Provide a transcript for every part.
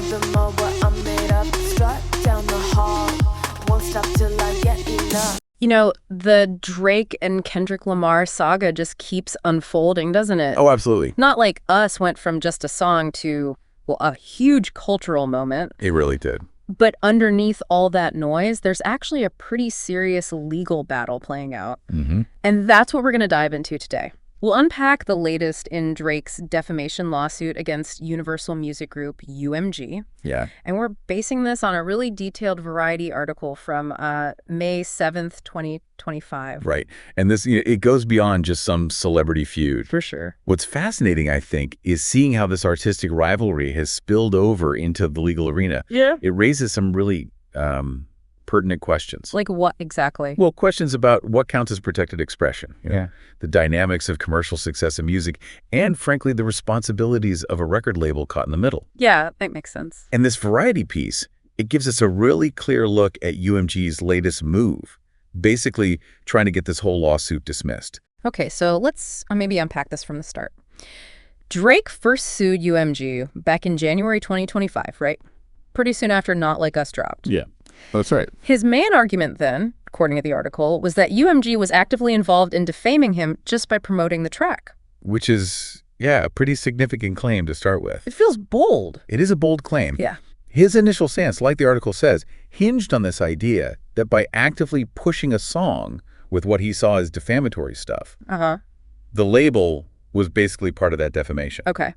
them all what I'm made up. Strut down the hall, won't stop till I get enough. You know, the Drake and Kendrick Lamar saga just keeps unfolding, doesn't it? Oh, absolutely. Not like Us went from just a song to, well, a huge cultural moment. It really did. But underneath all that noise, there's actually a pretty serious legal battle playing out. Mm-hmm. And that's what we're going to dive into today. We'll unpack the latest in Drake's defamation lawsuit against Universal Music Group, UMG. Yeah. And we're basing this on a really detailed Variety article from May 7th, 2025. Right. And this, it goes beyond just some celebrity feud. For sure. What's fascinating, I think, is seeing how this artistic rivalry has spilled over into the legal arena. Yeah. It raises some really pertinent questions. Like what exactly? Well, questions about what counts as protected expression, Yeah. the dynamics of commercial success in music, and frankly, the responsibilities of a record label caught in the middle. Yeah, that makes sense. And this Variety piece, it gives us a really clear look at UMG's latest move, basically trying to get this whole lawsuit dismissed. Okay, so let's maybe unpack this from the start. Drake first sued UMG back in January 2025, right? Pretty soon after Not Like Us dropped. Yeah. That's right. His main argument then, according to the article, was that UMG was actively involved in defaming him just by promoting the track. Which is, a pretty significant claim to start with. It feels bold. It is a bold claim. Yeah. His initial stance, like the article says, hinged on this idea that by actively pushing a song with what he saw as defamatory stuff, the label was basically part of that defamation. Okay.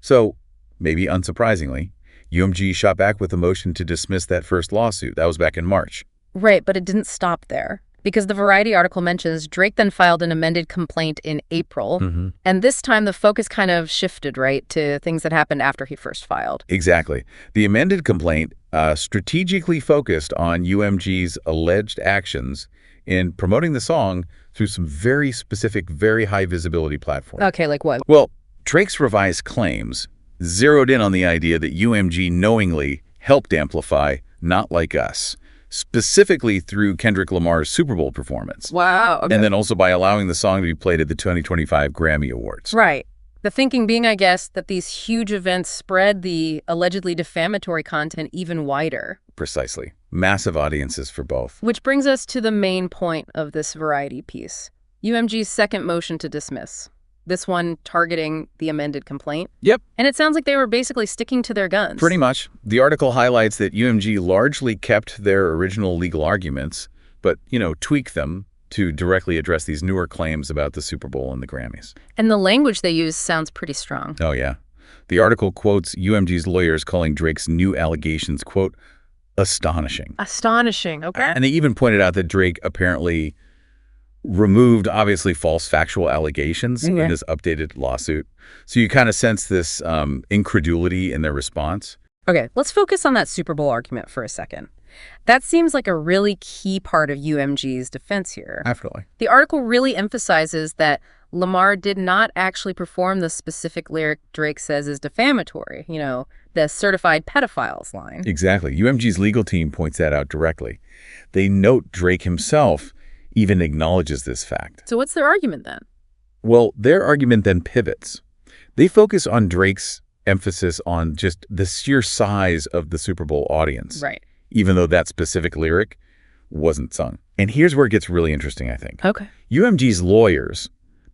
So, maybe unsurprisingly, UMG shot back with a motion to dismiss that first lawsuit. That was back in March. Right, but it didn't stop there. Because the Variety article mentions Drake then filed an amended complaint in April. Mm-hmm. And this time the focus kind of shifted, right, to things that happened after he first filed. Exactly. The amended complaint strategically focused on UMG's alleged actions in promoting the song through some very specific, very high visibility platforms. Okay, like what? Well, Drake's revised claims zeroed in on the idea that UMG knowingly helped amplify Not Like Us, specifically through Kendrick Lamar's Super Bowl performance. Wow. Okay. And then also by allowing the song to be played at the 2025 Grammy Awards. Right. The thinking being, I guess, that these huge events spread the allegedly defamatory content even wider. Precisely. Massive audiences for both. Which brings us to the main point of this Variety piece. UMG's second motion to dismiss. This one targeting the amended complaint. Yep. And it sounds like they were basically sticking to their guns. Pretty much. The article highlights that UMG largely kept their original legal arguments, but, tweaked them to directly address these newer claims about the Super Bowl and the Grammys. And the language they use sounds pretty strong. Oh, yeah. The article quotes UMG's lawyers calling Drake's new allegations, quote, astonishing. Astonishing, okay. And they even pointed out that Drake apparently removed obviously false factual allegations in this updated lawsuit. So you kind of sense this incredulity in their response. Okay, let's focus on that Super Bowl argument for a second. That seems like a really key part of UMG's defense here. Absolutely. The article really emphasizes that Lamar did not actually perform the specific lyric Drake says is defamatory, the certified pedophiles line. Exactly. UMG's legal team points that out directly. They note Drake himself even acknowledges this fact. So what's their argument then? Well, their argument then pivots. They focus on Drake's emphasis on just the sheer size of the Super Bowl audience. Right. Even though that specific lyric wasn't sung. And here's where it gets really interesting, I think. Okay. UMG's lawyers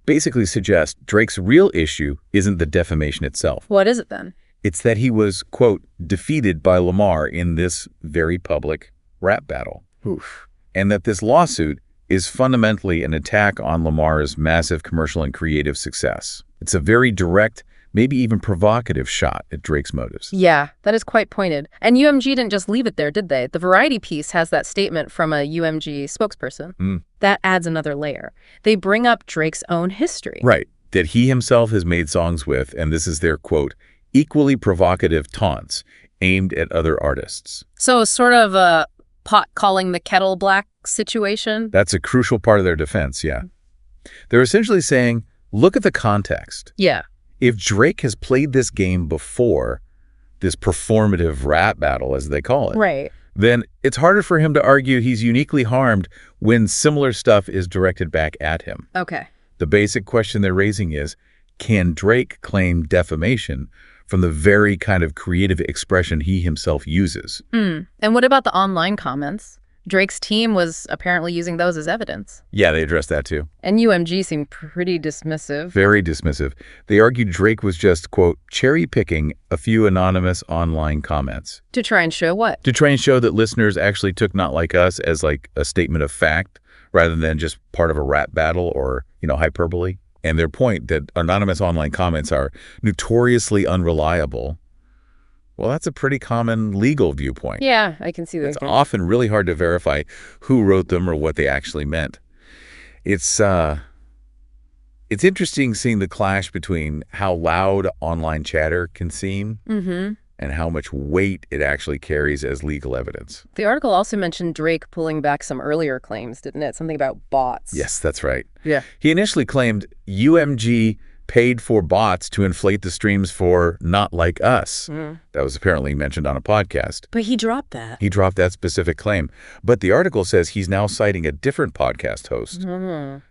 basically suggest Drake's real issue isn't the defamation itself. What is it then? It's that he was, quote, defeated by Lamar in this very public rap battle. Oof. And that this lawsuit is fundamentally an attack on Lamar's massive commercial and creative success. It's a very direct, maybe even provocative shot at Drake's motives. Yeah, that is quite pointed. And UMG didn't just leave it there, did they? The Variety piece has that statement from a UMG spokesperson. That adds another layer. They bring up Drake's own history. Right, that he himself has made songs with, and this is their, quote, equally provocative taunts aimed at other artists. So sort of a pot calling the kettle black situation? That's a crucial part of their defense, yeah. They're essentially saying, look at the context. Yeah. If Drake has played this game before, this performative rap battle, as they call it, Right. then it's harder for him to argue he's uniquely harmed when similar stuff is directed back at him. Okay. The basic question they're raising is, can Drake claim defamation from the very kind of creative expression he himself uses. And what about the online comments? Drake's team was apparently using those as evidence. Yeah, they addressed that too. And UMG seemed pretty dismissive. Very dismissive. They argued Drake was just, quote, cherry-picking a few anonymous online comments. To try and show what? To try and show that listeners actually took Not Like Us as like a statement of fact rather than just part of a rap battle or, hyperbole. And their point that anonymous online comments are notoriously unreliable. Well, that's a pretty common legal viewpoint. Yeah, I can see that. It's often really hard to verify who wrote them or what they actually meant. It's interesting seeing the clash between how loud online chatter can seem and how much weight it actually carries as legal evidence. The article also mentioned Drake pulling back some earlier claims, didn't it? Something about bots. Yes, that's right. Yeah. He initially claimed UMG paid for bots to inflate the streams for Not Like Us. That was apparently mentioned on a podcast. But he dropped that. He dropped that specific claim. But the article says he's now citing a different podcast host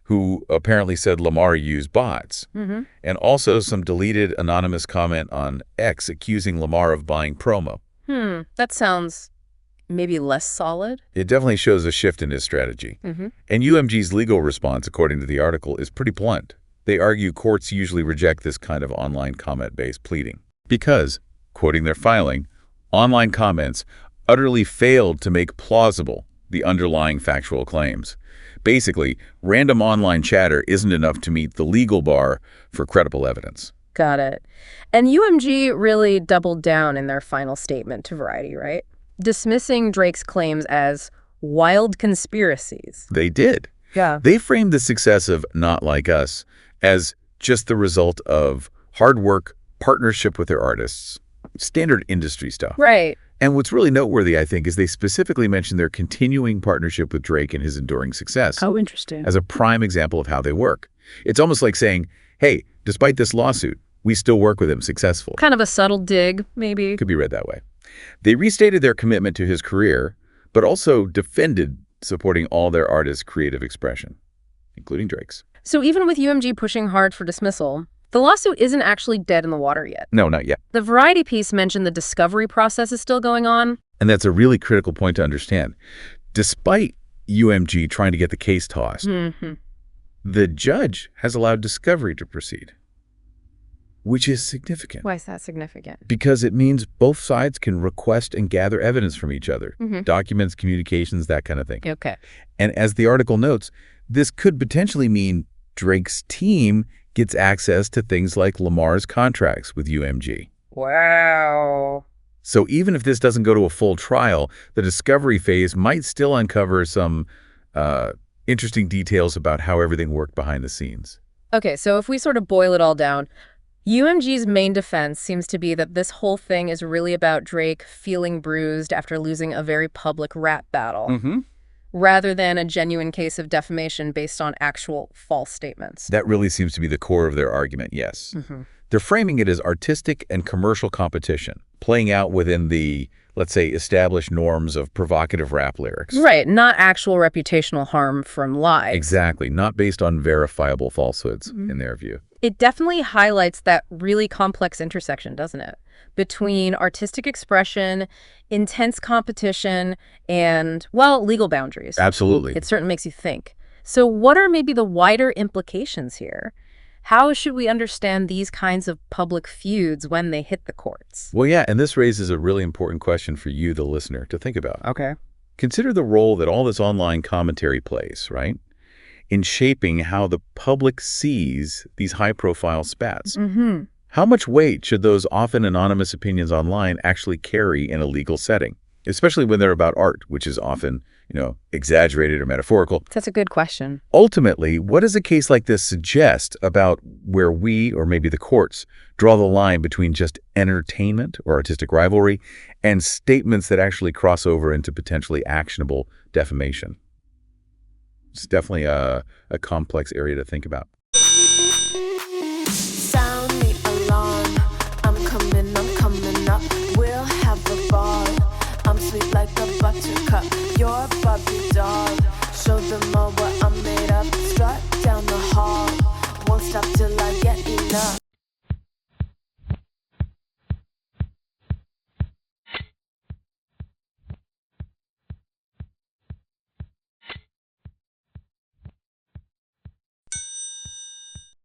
who apparently said Lamar used bots. And also some deleted anonymous comment on X accusing Lamar of buying promo. That sounds maybe less solid. It definitely shows a shift in his strategy. And UMG's legal response, according to the article, is pretty blunt. They argue courts usually reject this kind of online comment-based pleading because, quoting their filing, online comments utterly failed to make plausible the underlying factual claims. Basically, random online chatter isn't enough to meet the legal bar for credible evidence. Got it. And UMG really doubled down in their final statement to Variety, right? Dismissing Drake's claims as wild conspiracies. They did. Yeah. They framed the success of Not Like Us as just the result of hard work, partnership with their artists, standard industry stuff. Right. And what's really noteworthy, I think, is they specifically mention their continuing partnership with Drake and his enduring success. Oh, interesting. As a prime example of how they work. It's almost like saying, hey, despite this lawsuit, we still work with him successful. Kind of a subtle dig, maybe. Could be read that way. They restated their commitment to his career, but also defended supporting all their artists' creative expression, including Drake's. So even with UMG pushing hard for dismissal, the lawsuit isn't actually dead in the water yet. No, not yet. The Variety piece mentioned the discovery process is still going on. And that's a really critical point to understand. Despite UMG trying to get the case tossed, the judge has allowed discovery to proceed, which is significant. Why is that significant? Because it means both sides can request and gather evidence from each other, documents, communications, that kind of thing. Okay. And as the article notes, this could potentially mean Drake's team gets access to things like Lamar's contracts with UMG. Wow. So even if this doesn't go to a full trial, the discovery phase might still uncover some interesting details about how everything worked behind the scenes. Okay, so if we sort of boil it all down, UMG's main defense seems to be that this whole thing is really about Drake feeling bruised after losing a very public rap battle, rather than a genuine case of defamation based on actual false statements. That really seems to be the core of their argument, yes. They're framing it as artistic and commercial competition, playing out within the, let's say, established norms of provocative rap lyrics. Right, not actual reputational harm from lies. Exactly, not based on verifiable falsehoods, in their view. It definitely highlights that really complex intersection, doesn't it? Between artistic expression, intense competition, and, well, legal boundaries. Absolutely. It certainly makes you think. So what are maybe the wider implications here? How should we understand these kinds of public feuds when they hit the courts? Well, yeah, and this raises a really important question for you, the listener, to think about. Okay. Consider the role that all this online commentary plays, right, in shaping how the public sees these high-profile spats. How much weight should those often anonymous opinions online actually carry in a legal setting, especially when they're about art, which is often, exaggerated or metaphorical? That's a good question. Ultimately, what does a case like this suggest about where we, or maybe the courts, draw the line between just entertainment or artistic rivalry and statements that actually cross over into potentially actionable defamation? It's definitely a complex area to think about. Sound the alarm. I'm coming up. We'll have a ball. I'm sweet like a buttercup. You're Barbie doll. Show them all what I'm made of. Strut down the hall. Won't stop till I get enough.